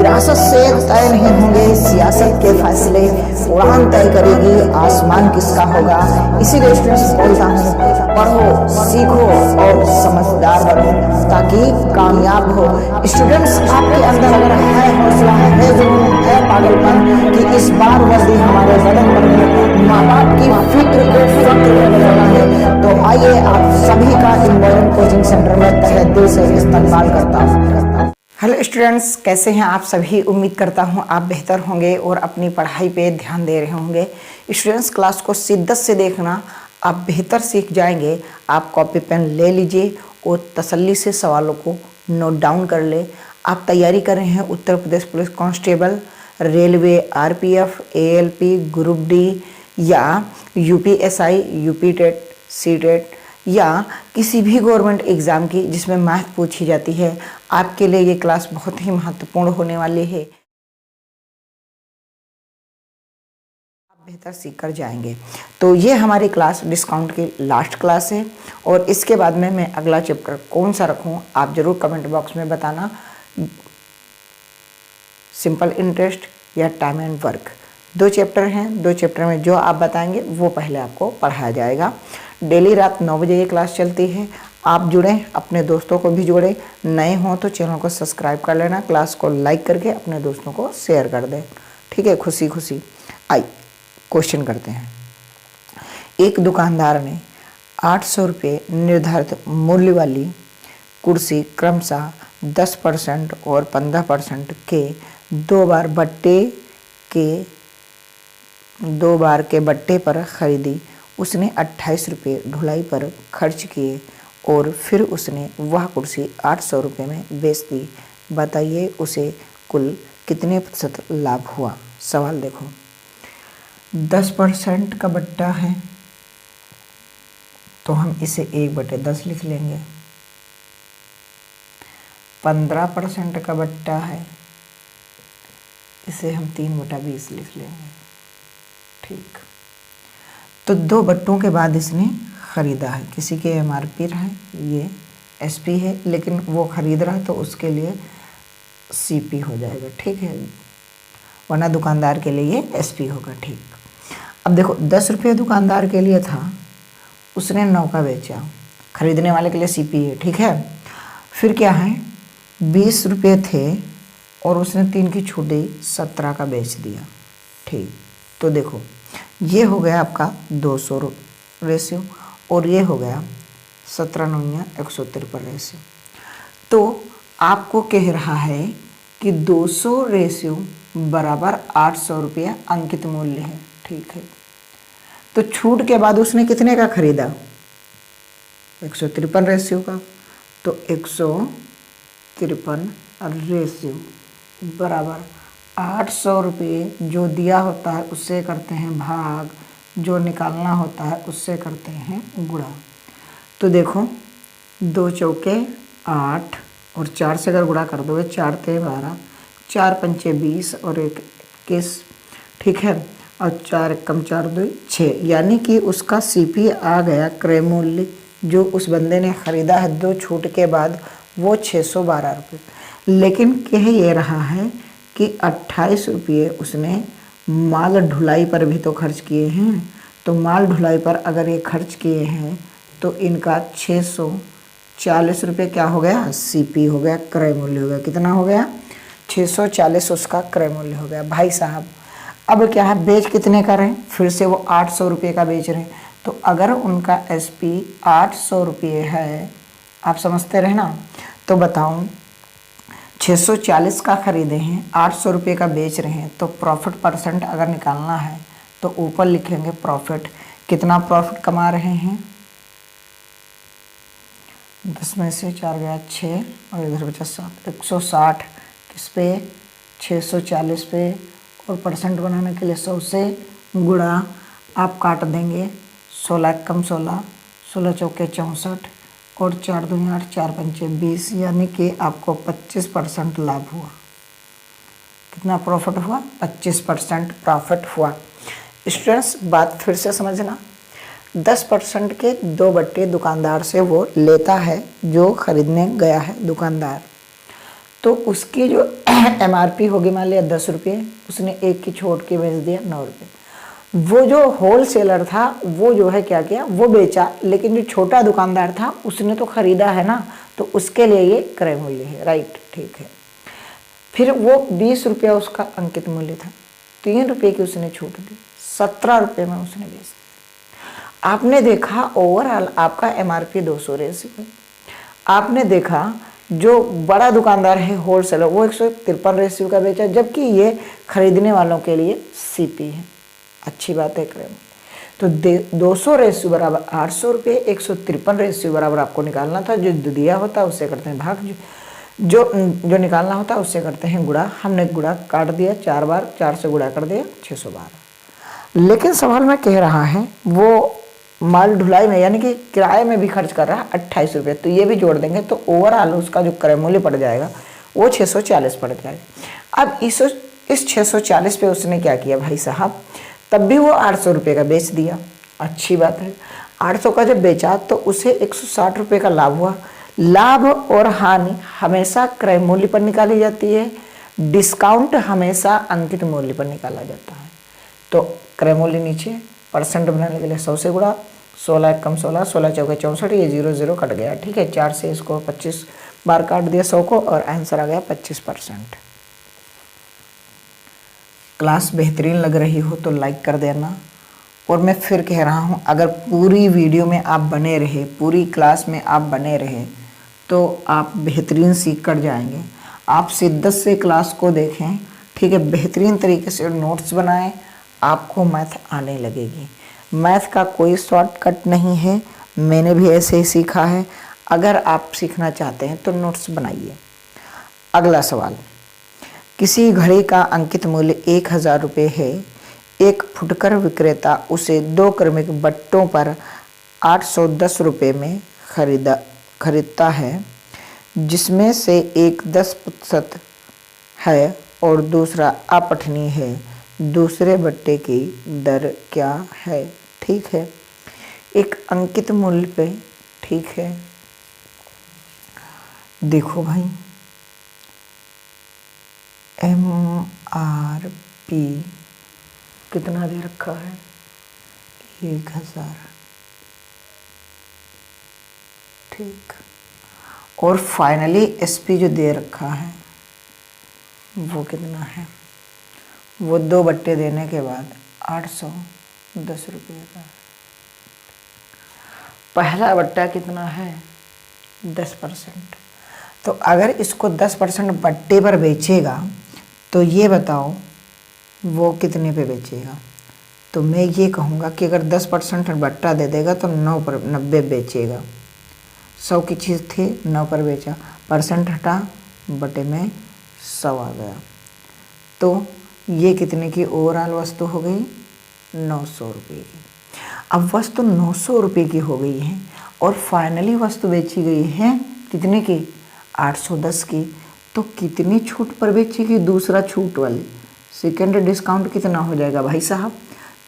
विरासत से तय नहीं होंगे सियासत के फैसले, उड़ान तय करेगी आसमान किसका होगा। इसीलिए स्टूडेंट्स बोलता हूँ, पढ़ो सीखो और समझदार बनो ताकि कामयाब हो। स्टूडेंट्स आपके अंदर अगर है हौसला, है जुनून, है पागलपन कि इस बार वर्दी हमारे बदन पर हो, माँ बाप की फिक्र को फक्र में बदलना है, तो आइए आप सभी का इन मॉडर्न कोचिंग सेंटर में तहे दिल से इस्तकबाल करता हूँ। हेलो स्टूडेंट्स, कैसे हैं आप सभी। उम्मीद करता हूं आप बेहतर होंगे और अपनी पढ़ाई पे ध्यान दे रहे होंगे। स्टूडेंट्स क्लास को शिद्दत से देखना, आप बेहतर सीख जाएंगे। आप कॉपी पेन ले लीजिए और तसल्ली से सवालों को नोट डाउन कर ले। आप तैयारी कर रहे हैं Uttar Pradesh police constable, railway, RPF, ALP, group D या UPSI, UP TET, C TET या किसी भी गवर्नमेंट एग्ज़ाम की जिसमें मैथ पूछी जाती है, आपके लिए ये क्लास बहुत ही महत्वपूर्ण होने वाली है। आप बेहतर सीख कर जाएंगे। तो ये हमारी क्लास डिस्काउंट की लास्ट क्लास है और इसके बाद में मैं अगला चैप्टर कौन सा रखूं आप ज़रूर कमेंट बॉक्स में बताना। सिंपल इंटरेस्ट या टाइम एंड वर्क, 2 चैप्टर हैं। 2 चैप्टर में जो आप बताएंगे वो पहले आपको पढ़ाया जाएगा। डेली रात 9 बजे ये क्लास चलती है। आप जुड़ें, अपने दोस्तों को भी जोड़ें। नए हों तो चैनल को सब्सक्राइब कर लेना, क्लास को लाइक करके अपने दोस्तों को शेयर कर दें। ठीक है, खुशी खुशी। आई क्वेश्चन करते हैं। एक दुकानदार ने 800 रुपये निर्धारित मूल्य वाली कुर्सी क्रमशः 10% और 15% के 2 बार के बट्टे पर खरीदी। उसने 28 रुपये ढुलाई पर खर्च किए और फिर उसने वह कुर्सी 800 रुपये में बेच दी। बताइए उसे कुल कितने प्रतिशत लाभ हुआ। सवाल देखो, 10% का बट्टा है तो हम इसे 1/10 लिख लेंगे। 15% का बट्टा है, इसे हम 3/20 लिख लेंगे। ठीक, तो 2 बट्टों के बाद इसने ख़रीदा है। किसी के एमआरपी है, ये एसपी है, लेकिन वो ख़रीद रहा है तो उसके लिए सीपी हो जाएगा। ठीक है, वरना दुकानदार के लिए ये एसपी होगा। ठीक, अब देखो 10 रुपये दुकानदार के लिए था, उसने 9 का बेचा, खरीदने वाले के लिए सीपी है। ठीक है, फिर क्या है, 20 रुपये थे और उसने 3 की छूट दी, 17 का बेच दिया। ठीक, तो देखो ये हो गया आपका 200 रेशियो और ये हो गया 17×9=153 रेशियो। तो आपको कह रहा है कि 200 रेशियो बराबर 800 रुपया अंकित मूल्य है। ठीक है, तो छूट के बाद उसने कितने का खरीदा, 153 रेशियो का। तो 153 रेशियो बराबर 800 रुपये जो दिया होता है उससे करते हैं भाग, जो निकालना होता है उससे करते हैं गुणा। तो देखो 2 चौके 8 और 4 से अगर गुणा कर दोगे 4 ते 12, 4 पंचे 20 और 1 21। ठीक है, और 4 कम 4 2 6, यानी कि उसका सीपी आ गया क्रय मूल्य जो उस बंदे ने ख़रीदा है 2 छूट के बाद, वो 612 रुपये। लेकिन कह ये रहा है कि 28 रुपये उसने माल ढुलाई पर भी तो खर्च किए हैं। तो माल ढुलाई पर अगर ये खर्च किए हैं तो इनका 640 रुपये क्या हो गया, सीपी हो गया, क्रय मूल्य हो गया। कितना हो गया, 640 उसका क्रय मूल्य हो गया। भाई साहब अब क्या है, बेच कितने का रहे, फिर से वो 800 रुपये का बेच रहे हैं। तो अगर उनका एसपी 800 रुपये है, आप समझते रहे ना, तो बताऊं 640 का खरीदे हैं, 800 रुपये का बेच रहे हैं, तो प्रॉफिट परसेंट अगर निकालना है तो ऊपर लिखेंगे प्रॉफिट। कितना प्रॉफिट कमा रहे हैं, 10 में से 4 गया 6 और इधर बचा 7, 160 किस पे, 640 पे, और परसेंट बनाने के लिए 100 से गुणा आप काट देंगे। 16 कम 16, 16 चौके 64 और 4 दूनी 8, 4 पंचे 20, यानी कि आपको 25% लाभ हुआ। कितना प्रॉफिट हुआ, 25% प्रॉफिट हुआ। स्टूडेंट्स बात फिर से समझना, 10% के 2 बट्टे दुकानदार से वो लेता है जो खरीदने गया है दुकानदार। तो उसकी जो MRP होगी मान लिया 10 रुपये, उसने एक की छोड़ के बेच दिया 9 रुपये। वो जो होल सेलर था वो जो है क्या किया, वो बेचा, लेकिन जो छोटा दुकानदार था उसने तो खरीदा है ना, तो उसके लिए ये क्रय मूल्य है, राइट, ठीक है। फिर वो 20 रुपया उसका अंकित मूल्य था, 3 रुपये की उसने छूट दी, 17 रुपये में उसने बेच दिया। आपने देखा ओवरऑल आपका MRP 200 रेशियो है। आपने देखा जो बड़ा दुकानदार है होलसेलर वो 153 रेशियो का बेचा, जबकि ये खरीदने वालों के लिए CP है। अच्छी बात है क्रय मूल्य। तो 200 रेशियो बराबर 800 रुपये, 153 रेशियो बराबर आपको निकालना था, जो दिया होता है उससे करते हैं भाग, जो निकालना होता है उससे करते हैं गुणा। हमने गुणा काट दिया 4 बार, 4 से गुणा कर दिया 612। लेकिन सवाल में कह रहा है वो माल ढुलाई में यानी कि किराए में भी खर्च कर रहा है 28 रुपये, तो ये भी जोड़ देंगे तो ओवरऑल उसका जो क्रय मूल्य पड़ जाएगा वो 640 पड़ जाएगा। अब इस 640 पे उसने क्या किया भाई साहब, तब भी वो 800 रुपये का बेच दिया। अच्छी बात है, 800 का जब बेचा तो उसे 160 रुपये का लाभ हुआ। लाभ और हानि हमेशा क्रय मूल्य पर निकाली जाती है, डिस्काउंट हमेशा अंकित मूल्य पर निकाला जाता है। तो क्रय मूल्य नीचे, परसेंट बनाने के लिए 100 से गुणा, 16 कम 16, 16 चौके 64, ये 0 0 कट गया, ठीक है। 4 से इसको 25 बार काट दिया 100 को और आंसर आ गया 25%। क्लास बेहतरीन लग रही हो तो लाइक कर देना। और मैं फिर कह रहा हूँ, अगर पूरी वीडियो में आप बने रहे, पूरी क्लास में आप बने रहे तो आप बेहतरीन सीख कर जाएंगे। आप शिद्दत से क्लास को देखें, ठीक है, बेहतरीन तरीके से नोट्स बनाएं, आपको मैथ आने लगेगी। मैथ का कोई शॉर्टकट नहीं है, मैंने भी ऐसे ही सीखा है। अगर आप सीखना चाहते हैं तो नोट्स बनाइए। अगला सवाल, किसी घड़ी का अंकित मूल्य 1000 रुपये है। एक फुटकर विक्रेता उसे 2 क्रमिक बट्टों पर 810 रुपये में खरीदता है, जिसमें से एक 10% है और दूसरा अपठनीय है। दूसरे बट्टे की दर क्या है? ठीक है, एक अंकित मूल्य पे, ठीक है। देखो भाई, MRP कितना दे रखा है? 1000, ठीक। और फाइनली SP जो दे रखा है वो कितना है? वो 2 बट्टे देने के बाद 810 रुपये का। पहला बट्टा कितना है? 10%। तो अगर इसको 10% बट्टे पर बेचेगा तो ये बताओ वो कितने पे बेचेगा? तो मैं ये कहूँगा कि अगर 10% बट्टा दे देगा तो 90 बेचेगा। 100 की चीज़ थी, 9 पर बेचा, परसेंट हटा, बटे में 100 आ गया। तो ये कितने की ओवरऑल वस्तु हो गई? 900 रुपये की। अब वस्तु 900 रुपये की हो गई है और फाइनली वस्तु बेची गई है कितने की? 810 की। तो कितनी छूट पर बेचेगी? दूसरा छूट वाली, सेकेंड डिस्काउंट कितना हो जाएगा भाई साहब?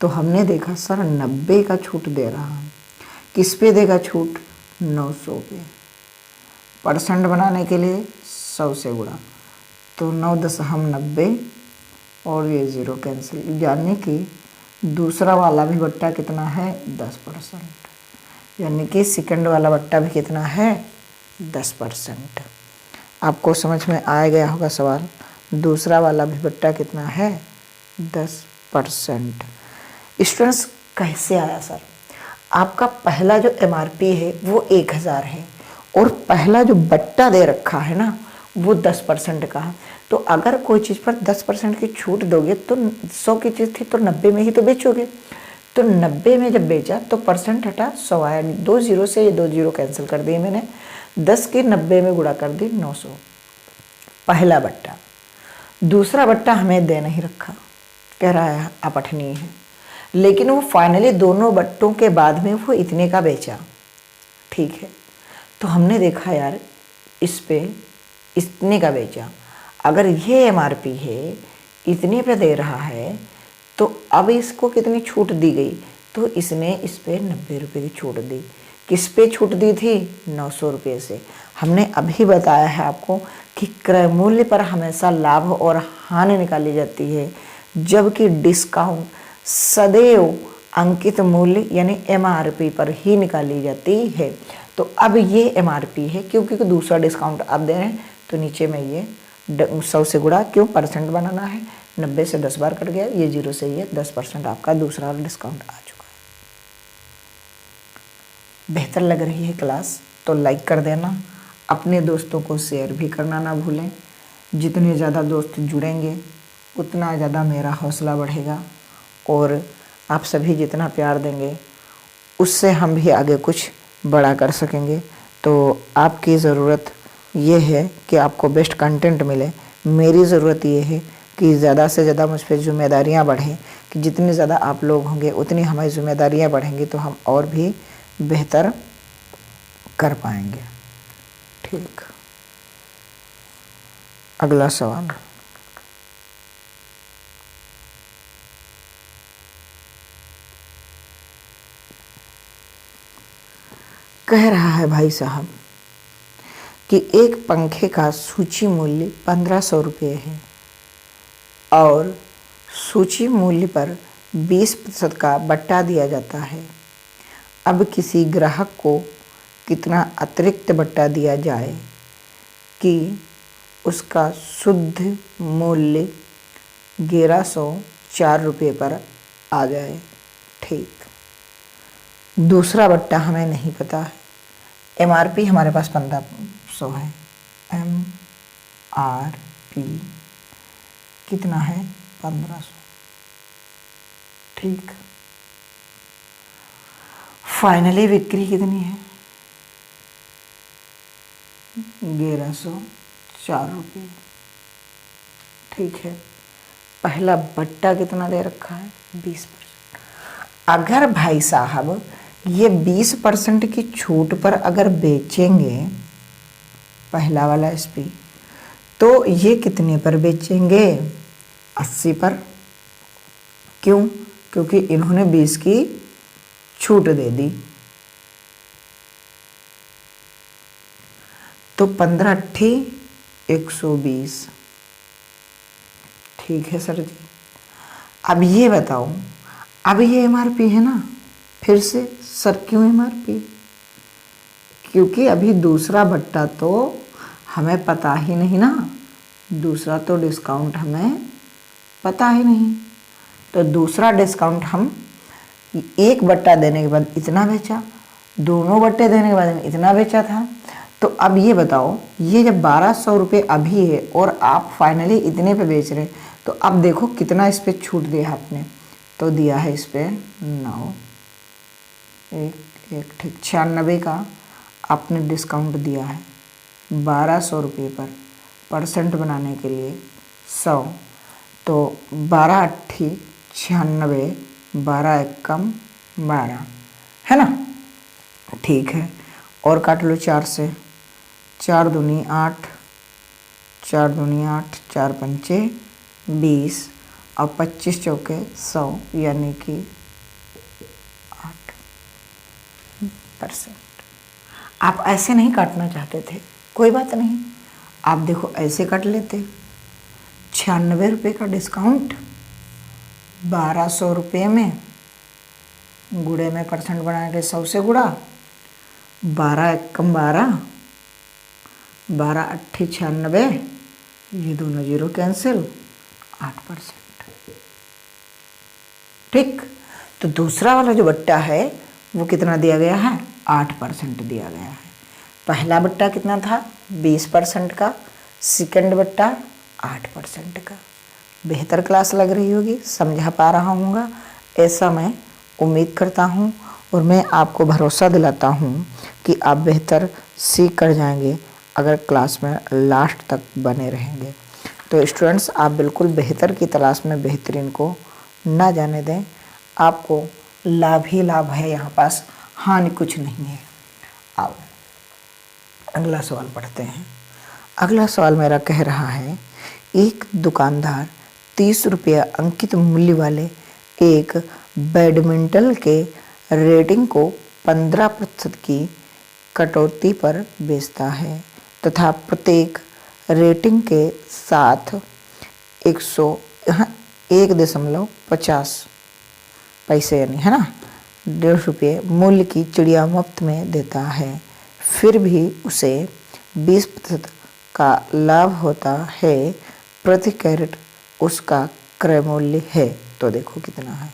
तो हमने देखा सर 90 का छूट दे रहा है। किस पे देगा छूट? 900 पे। परसेंट बनाने के लिए 100 से गुणा, तो 9 10 हम 90 और ये 0 कैंसिल, यानी कि दूसरा वाला भी बट्टा कितना है? 10%, यानी कि सेकंड वाला बट्टा भी कितना है? 10%। आपको समझ में आ गया होगा सवाल। दूसरा वाला भी बट्टा कितना है? 10%। स्टूडेंट्स कैसे आया सर? आपका पहला जो MRP है वो 1000 है और पहला जो बट्टा दे रखा है ना वो 10% का है। तो अगर कोई चीज़ पर 10% की छूट दोगे तो 100 की चीज़ थी तो 90 में ही तो बेचोगे। तो 90 में जब बेचा तो परसेंट हटा 100 आया, 2 0 से ये 2 0 कैंसिल कर दिए मैंने, 10 की 90 में गुणा कर दी 900। पहला बट्टा। दूसरा बट्टा हमें दे नहीं रखा, कह रहा है अपठनीय है, लेकिन वो फाइनली दोनों बट्टों के बाद में वो इतने का बेचा, ठीक है। तो हमने देखा यार इस पे इतने का बेचा, अगर ये MRP है, इतने पे दे रहा है, तो अब इसको कितनी छूट दी गई? तो इसने इस पे 90 रुपये की छूट दी किस पे छूट दी थी? 900 रुपये से। हमने अभी बताया है आपको कि क्रय मूल्य पर हमेशा लाभ और हानि निकाली जाती है, जबकि डिस्काउंट सदैव अंकित मूल्य यानी MRP पर ही निकाली जाती है। तो अब ये MRP है, क्योंकि दूसरा डिस्काउंट आप दे रहे हैं तो नीचे में ये 100 से गुणा, क्यों परसेंट बनाना है, 90 से 10 बार कट गया, ये 0 से ये 10% आपका दूसरा डिस्काउंट आ चुका है। बेहतर लग रही है क्लास तो लाइक कर देना, अपने दोस्तों को शेयर भी करना ना भूलें। जितने ज़्यादा दोस्त जुड़ेंगे उतना ज़्यादा मेरा हौसला बढ़ेगा, और आप सभी जितना प्यार देंगे उससे हम भी आगे कुछ बड़ा कर सकेंगे। तो आपकी ज़रूरत ये है कि आपको बेस्ट कंटेंट मिले, मेरी ज़रूरत ये है कि ज़्यादा से ज़्यादा मुझ पर जिम्मेदारियाँ बढ़ें, कि जितने ज़्यादा आप लोग होंगे उतनी हमारी जिम्मेदारियाँ बढ़ेंगी, तो हम और भी बेहतर कर पाएंगे। ठीक, अगला सवाल। कह रहा है भाई साहब कि एक पंखे का सूची मूल्य 1500 रुपये है और सूची मूल्य पर 20% का बट्टा दिया जाता है। अब किसी ग्राहक को कितना अतिरिक्त बट्टा दिया जाए कि उसका शुद्ध मूल्य 1104 रुपये पर आ जाए? ठीक, दूसरा बट्टा हमें नहीं पता है, MRP हमारे पास 1500 है, MRP कितना है? 1500। ठीक, फाइनली बिक्री कितनी है? 1104 रुपये। ठीक है, पहला बट्टा कितना दे रखा है? 20%। अगर भाई साहब ये 20% की छूट पर अगर बेचेंगे पहला वाला SP, तो ये कितने पर बेचेंगे? 80 पर। क्यों? क्योंकि इन्होंने 20 की छूट दे दी। तो 15 अट्ठी 120। ठीक है सर जी। अब ये बताओ, अब ये MRP है ना, फिर से सर क्यों MRP? क्योंकि अभी दूसरा बट्टा तो हमें पता ही नहीं ना, दूसरा तो डिस्काउंट हमें पता ही नहीं। तो दूसरा डिस्काउंट हम एक बट्टा देने के बाद इतना बेचा, दोनों बट्टे देने के बाद इतना बेचा था। तो अब ये बताओ, ये जब 1200 रुपये अभी है और आप फाइनली इतने पे बेच रहे, तो अब देखो कितना इस पर छूट दिया आपने। तो दिया है इस पर 9, एक ठीक 96 का आपने डिस्काउंट दिया है 1200 रुपये पर, परसेंट बनाने के लिए 100। तो 12 अट्ठी 96, 12 एक कम 12 है ना। ठीक है, और काट लो 4 से, 4 दूनी 8, 4 दूनी 8, 4 पंचे 20 और 25 चौके 100, यानी कि 8%। आप ऐसे नहीं काटना चाहते थे, कोई बात नहीं, आप देखो ऐसे काट लेते। 96 रुपये का डिस्काउंट 1200 रुपये में, गुड़े में परसेंट बना के 100 से गुड़ा, 12 एक कम 12, 12 अट्ठी 96, ये दोनों जीरो कैंसिल, 8%। ठीक, तो दूसरा वाला जो बट्टा है वो कितना दिया गया है? 8% दिया गया है। पहला बट्टा कितना था? 20% का, सेकंड बट्टा 8% का। बेहतर क्लास लग रही होगी, समझा पा रहा हूँगा ऐसा मैं उम्मीद करता हूँ, और मैं आपको भरोसा दिलाता हूँ कि आप बेहतर सीख कर जाएंगे अगर क्लास में लास्ट तक बने रहेंगे। तो स्टूडेंट्स, आप बिल्कुल बेहतर की तलाश में बेहतरीन को ना जाने दें, आपको लाभ ही लाभ है यहाँ पास, हानि कुछ नहीं है। आओ अगला सवाल पढ़ते हैं। अगला सवाल मेरा कह रहा है, एक दुकानदार 30 रुपया अंकित मूल्य वाले एक बैडमिंटन के रेटिंग को 15% की कटौती पर बेचता है तथा प्रत्येक रेटिंग के साथ 1.50 पैसे यानी है ना 1.5 रुपये मूल्य की चिड़िया मुफ्त में देता है, फिर भी उसे 20% का लाभ होता है। प्रति कैरेट उसका क्रय मूल्य है। तो देखो कितना है।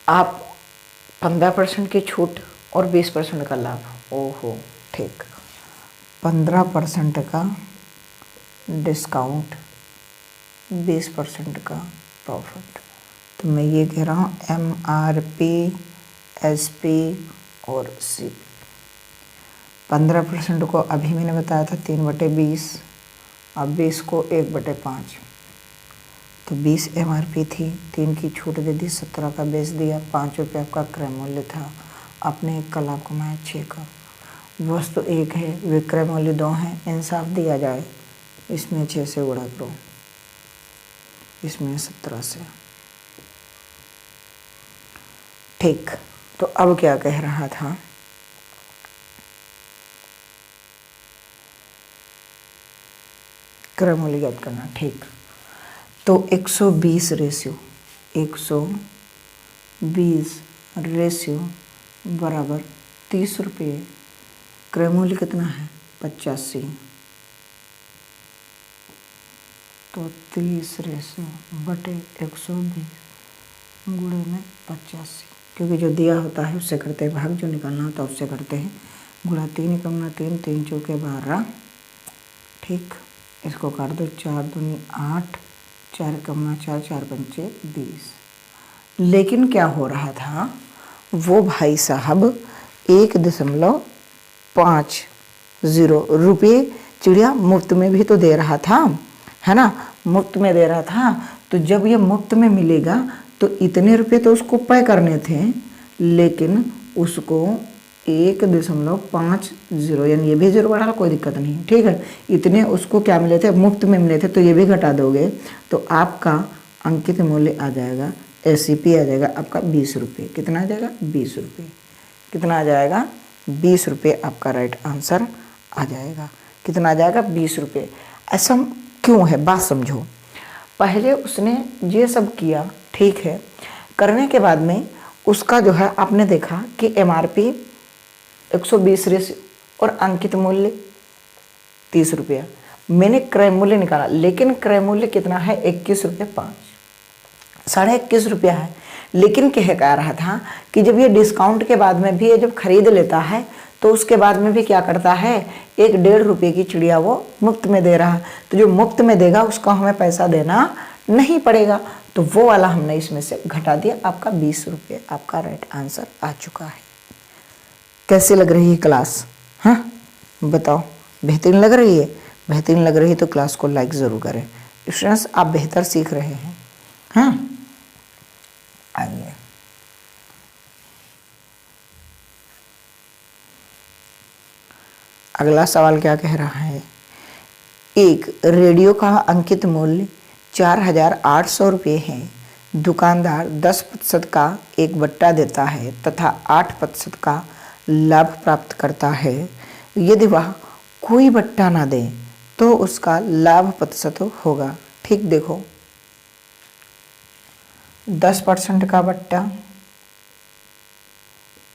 आप 15% की छूट और 20% का लाभ। ओहो ठीक। 15% का डिस्काउंट, 20% का प्रॉफिट। तो मैं ये कह रहा हूँ MRP, SP और CP। 15% को अभी मैंने बताया था 3/20, अब 20 को 1/5। तो 20 MRP थी, 3 की छूट दे दी, 17 का बेच दिया, 5 रुपये आपका क्रय मूल्य था, आपने 1 का लाभ कमाया 6 का। वस्तु 1 है, विक्रय मूल्य 2 है, इंसाफ दिया जाए, इसमें 6 से गुणा करो, इसमें 17 से। ठीक। तो अब क्या कह रहा था, क्रय मूल्य ज्ञात करना। ठीक। तो 120 रेशियो बराबर 30 रुपये। क्रय मूल्य कितना है 85। तो 30 रेशियो बटे 120 गुणे में 85, क्योंकि जो दिया होता है उससे करते हैं भाग, जो निकालना होता है उससे करते हैं गुणा। 3 एकम 3, 3 चौके 12। ठीक। इसको काट दो, 4 दूनी 8, 4 एकम 4, 4 पंचे 20। लेकिन क्या हो रहा था, वो भाई साहब 1.50 रुपये चिड़िया मुफ्त में भी तो दे रहा था, है ना, मुफ्त में दे रहा था। तो जब ये मुफ्त में मिलेगा तो इतने रुपये तो उसको पे करने थे, लेकिन उसको 1.50 यानी ये भी 0 बढ़ा, कोई दिक्कत नहीं। ठीक है, इतने उसको क्या मिले थे, मुफ्त में मिले थे, तो ये भी घटा दोगे तो आपका अंकित मूल्य आ जाएगा, SCP आ जाएगा आपका 20 रुपये। कितना आ जाएगा 20 रुपये। कितना आ जाएगा 20 रुपये आपका राइट आंसर आ जाएगा। कितना आ जाएगा 20 रुपये। ऐसा क्यों है, बात समझो। पहले उसने ये सब किया, ठीक है, करने के बाद में उसका जो है आपने देखा कि MRP 120 रेशियो और अंकित मूल्य 30 रुपया। मैंने क्रय मूल्य निकाला, लेकिन क्रय मूल्य कितना है 21.5, 21.5 रुपया है। लेकिन कह रहा था कि जब ये डिस्काउंट के बाद में भी ये जब खरीद लेता है तो उसके बाद में भी क्या करता है, 1.5 रुपये की चिड़िया वो मुफ्त में दे रहा है। तो जो मुफ्त में देगा उसका हमें पैसा देना नहीं पड़ेगा, तो वो वाला हमने इसमें से घटा दिया। आपका 20 रुपये आपका राइट आंसर आ चुका है। कैसे लग रही है क्लास, हाँ बताओ, बेहतरीन लग रही है? बेहतरीन लग रही है तो क्लास को लाइक ज़रूर करें। स्टूडेंट्स आप बेहतर सीख रहे हैं, हाँ आइए। अगला सवाल क्या कह रहा है, एक रेडियो का अंकित मूल्य 4,800 रुपये है। दुकानदार 10% का एक बट्टा देता है तथा 8% का लाभ प्राप्त करता है। यदि वह कोई बट्टा ना दे तो उसका लाभ प्रतिशत होगा। ठीक देखो, 10% का बट्टा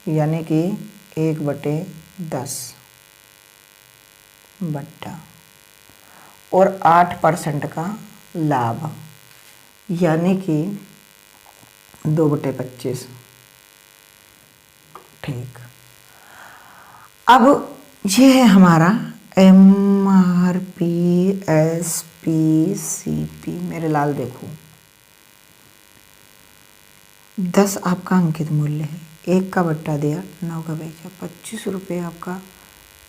यानी कि 1/10 बट्टा, और 8% का लाभ यानी कि 2/25। ठीक। अब ये है हमारा MRP, SP, CP। मेरे लाल देखो, 10 आपका अंकित मूल्य है, 1 का बट्टा दिया, 9 का बेचा, 25 रुपये आपका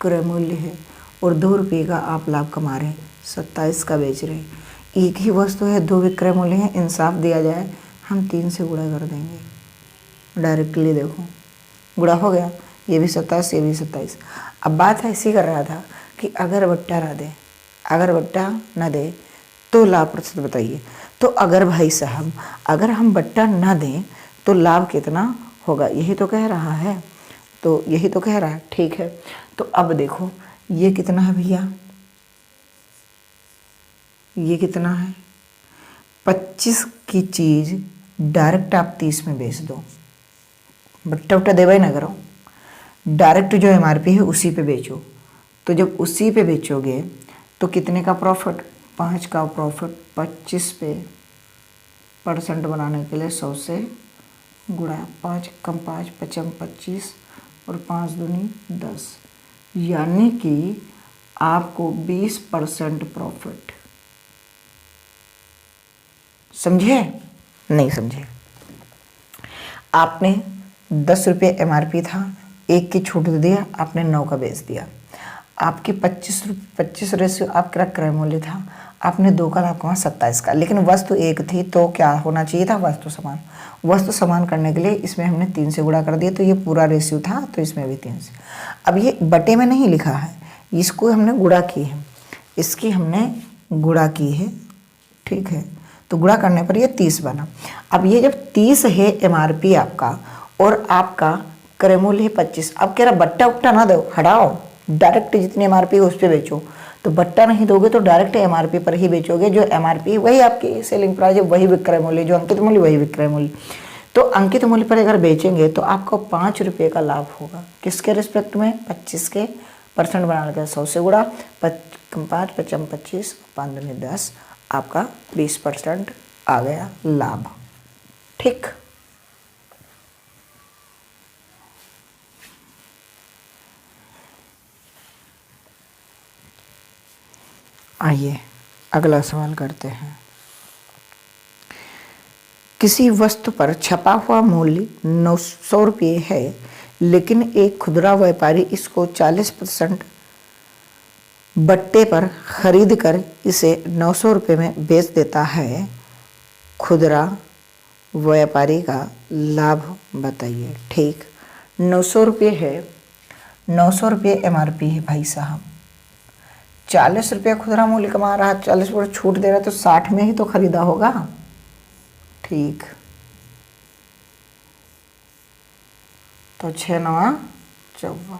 क्रय मूल्य है, और 2 रुपये का आप लाभ कमा रहे हैं, 27 का बेच रहे हैं। एक ही वस्तु है, 2 विक्रय मूल्य हैं, इंसाफ दिया जाए हम 3 से गुणा कर देंगे डायरेक्टली। देखो गुणा हो गया, ये भी 27, ये भी 27। अब बात ऐसी कर रहा था कि अगर बट्टा ना दे तो लाभ प्रतिशत बताइए। तो अगर भाई साहब अगर हम बट्टा ना दें तो लाभ कितना होगा, यही तो कह रहा है। तो यही तो कह रहा है, ठीक है। तो अब देखो ये कितना है भैया, ये कितना है 25 की चीज़ डायरेक्ट आप 30 में बेच दो, बट्टा उट्टा देवा ही ना करो, डायरेक्ट जो MRP है उसी पे बेचो। तो जब उसी पे बेचोगे तो कितने का प्रॉफिट, 5 का प्रॉफिट 25 पे % बनाने के लिए 100 से गुणा, 5 कम 5 पचम 25 और 5 दूनी 10, यानी कि आपको 20% प्रॉफिट। समझे? नहीं समझे? आपने 10 रुपये MRP था, 1 की छूट दे दिया, आपने 9 का बेच दिया। आपके 25 रेशियो आपका क्रय मूल्य था, आपने 2 का लाभ कमा 27 का, लेकिन वस्तु एक थी तो क्या होना चाहिए था, वस्तु समान। वस्तु समान करने के लिए इसमें हमने 3 से गुणा कर दिया, तो ये पूरा रेशियो था, तो इसमें भी 3 से। अब ये बटे में नहीं लिखा है, इसको हमने गुणा की है, इसकी हमने गुणा की है, ठीक है। तो गुणा करने पर ये 30 बना। अब ये जब 30 है MRP आपका और आपका क्रय मूल्य है 25, अब कह रहा बट्टा उट्टा ना दो, हटाओ, डायरेक्ट जितनी MRP है उस पर बेचो। तो बट्टा नहीं दोगे तो डायरेक्ट MRP पर ही बेचोगे, जो MRP वही आपकी सेलिंग प्राइस है, वही विक्रय मूल्य, जो अंकित मूल्य वही विक्रय मूल्य। तो अंकित मूल्य पर अगर बेचेंगे तो आपको 5 रुपये का लाभ होगा, किसके रिस्पेक्ट में, 25 के % बनाने का 100 से गुणा, 5 पचम 25 5 दूनी 10, आपका 20% आ गया लाभ, ठीक। आइए अगला सवाल करते हैं। किसी वस्तु पर छपा हुआ मूल्य 900 रुपये है, लेकिन एक खुदरा व्यापारी इसको 40% बट्टे पर खरीद कर इसे 900 रुपये में बेच देता है। खुदरा व्यापारी का लाभ बताइए, ठीक। 900 रुपये है, 900 रुपये MRP है भाई साहब, 40 रुपये खुदरा मूल्य कमा रहा है, 40% छूट दे रहा है, तो 60 में ही तो खरीदा होगा, ठीक। तो 6 9 54।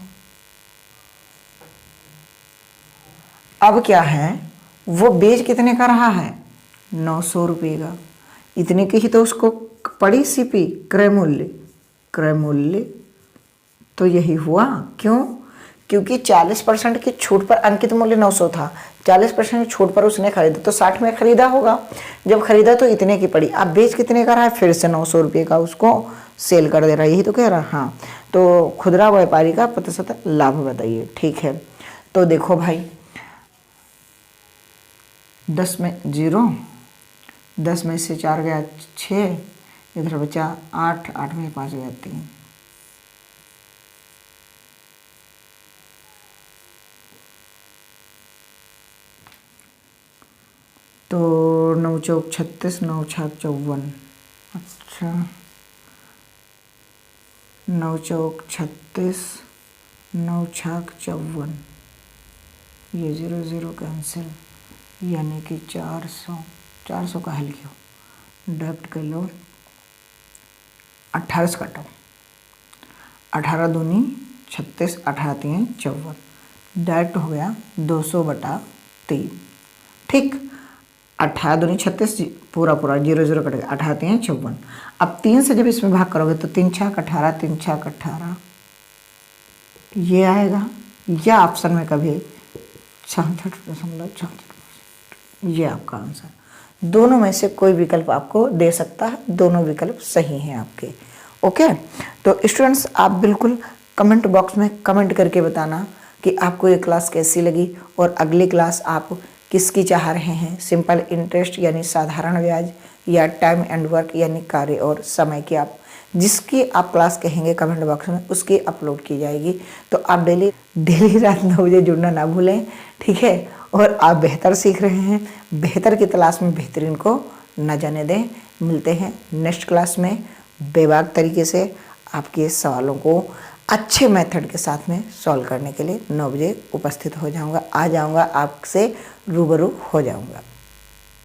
अब क्या है, वो बेच कितने का रहा है, 900 रुपये का, इतने की ही तो उसको पड़ी CP क्रय मूल्य, क्रय मूल्य तो यही हुआ। क्यों? क्योंकि 40% की छूट पर अंकित मूल्य 900 था, 40% की छूट पर उसने खरीदा तो 60 में खरीदा होगा, जब खरीदा तो इतने की पड़ी, अब बेच कितने का रहा है, फिर से 900 रुपये का उसको सेल कर दे रहा है, यही तो कह रहा है। हाँ, तो खुदरा व्यापारी का प्रतिशत लाभ बताइए, ठीक है। तो देखो भाई 10 में 0, 10 में से 4 गया 6, इधर बचा 8, 8 में 5 गया 3, तो 9 चौक 36, 9 छाक 54, अच्छा 9 चौक 36, 9 छाक 54, ये 0 0 कैंसिल, यानी कि 400, 400 का हल क्यों, डेप्ट कर लो, 18 से काटो, 18 दूनी 36, 18 3 54, डायरेक्ट हो गया 200/3, ठीक। 18 दूनी 36, पूरा 0 0 कट गया, 18 3 54। अब 3 से जब इसमें भाग करोगे तो 3 छाक 18, 3 छाक 18, ये आएगा, या ऑप्शन में कभी 66.66, ये आपका आंसर। दोनों में से कोई विकल्प आपको दे सकता है, दोनों विकल्प सही हैं आपके, ओके। तो स्टूडेंट्स आप बिल्कुल कमेंट बॉक्स में कमेंट करके बताना कि आपको ये क्लास कैसी लगी और अगली क्लास आप किसकी चाह रहे हैं, सिंपल इंटरेस्ट यानी साधारण ब्याज, या टाइम एंड वर्क यानी कार्य और समय की, आप जिसकी आप क्लास कहेंगे कमेंट बॉक्स में उसकी अपलोड की जाएगी। तो आप डेली रात 9 बजे जुड़ना ना भूलें, ठीक है। और आप बेहतर सीख रहे हैं, बेहतर की तलाश में बेहतरीन को न जाने दें। मिलते हैं नेक्स्ट क्लास में, बेबाक तरीके से आपके सवालों को अच्छे मेथड के साथ में सॉल्व करने के लिए 9 बजे उपस्थित हो जाऊंगा, आ जाऊंगा, आपसे रूबरू हो जाऊंगा।